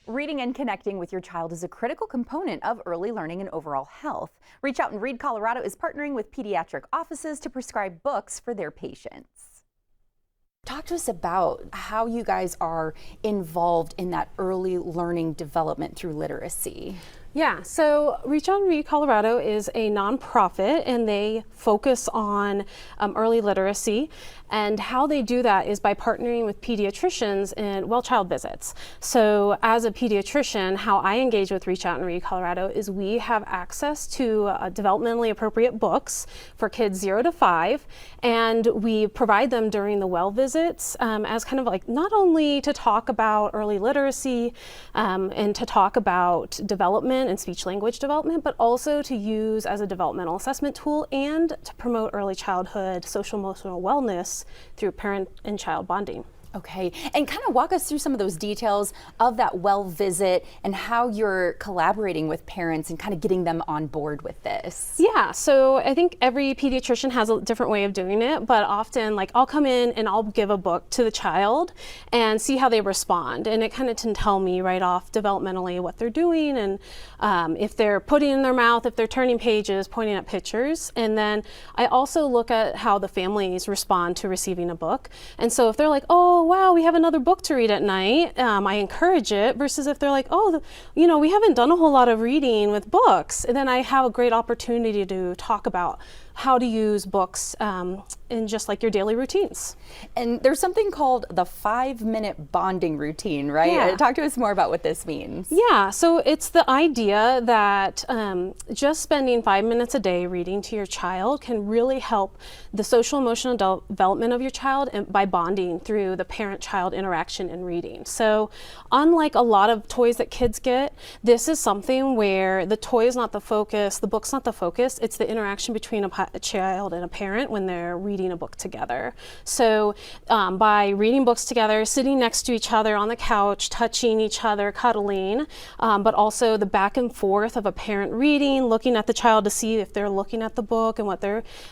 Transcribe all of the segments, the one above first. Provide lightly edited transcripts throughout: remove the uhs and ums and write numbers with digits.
Reading and connecting with your child is a critical component of early learning and overall health. Reach Out and Read Colorado is partnering with pediatric offices to prescribe books for their patients. Talk to us about how you guys are involved in that early learning development through literacy. Yeah, so Reach Out and Read Colorado is a nonprofit and they focus on early literacy, and how they do that is by partnering with pediatricians in child visits. So as a pediatrician, how I engage with Reach Out and Read Colorado is we have access to developmentally appropriate books for kids 0 to 5, and we provide them during the well visits as kind of like not only to talk about early literacy and to talk about development and speech language development, but also to use as a developmental assessment tool and to promote early childhood social emotional wellness through parent and child bonding. Okay, and kind of walk us through some of those details of that well visit and how you're collaborating with parents and kind of getting them on board with this. Yeah, so I think every pediatrician has a different way of doing it, but often like I'll come in and I'll give a book to the child and see how they respond, and it kind of can tell me right off developmentally what they're doing, and if they're putting in their mouth, if they're turning pages, pointing at pictures. And then I also look at how the families respond to receiving a book, and so if they're like, oh wow, we have another book to read at night, I encourage it, versus if they're like, oh, we haven't done a whole lot of reading with books, and then I have a great opportunity to talk about how to use books in just like your daily routines. And there's something called the 5-minute bonding routine, right? Yeah. Talk to us more about what this means. Yeah, so it's the idea that just spending 5 minutes a day reading to your child can really help the social emotional development of your child, and by bonding through the parent-child interaction and reading. So unlike a lot of toys that kids get, this is something where the toy is not the focus, the book's not the focus, it's the interaction between a child and a parent when they're reading a book together. So by reading books together, sitting next to each other on the couch, touching each other, cuddling, but also the back and forth of a parent reading, looking at the child to see if they're looking at the book and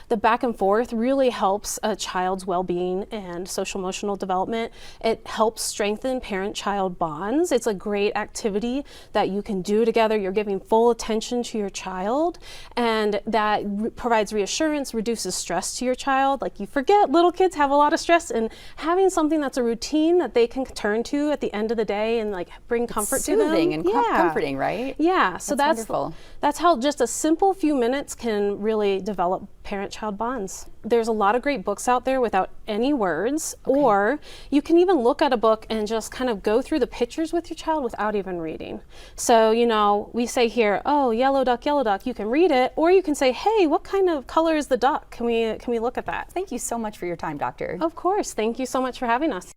the back and forth really helps a child's well-being and social emotional development. It helps strengthen parent-child bonds. It's a great activity that you can do together. You're giving full attention to your child, and that provides reassurance, reduces stress to your child. Like, you forget, little kids have a lot of stress, and having something that's a routine that they can turn to at the end of the day and like bring comfort to them. Soothing and comforting, right? Yeah, so that's wonderful. That's how just a simple few minutes can really develop parent-child bonds. There's a lot of great books out there without any words, or you can even look at a book and just kind of go through the pictures with your child without even reading. So, we say here, oh, yellow duck, you can read it, or you can say, hey, what kind of color is the duck? Can we look at that? Thank you so much for your time, Doctor. Of course, thank you so much for having us.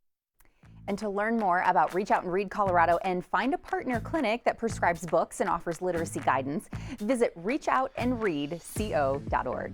And to learn more about Reach Out and Read Colorado and find a partner clinic that prescribes books and offers literacy guidance, visit reachoutandreadco.org.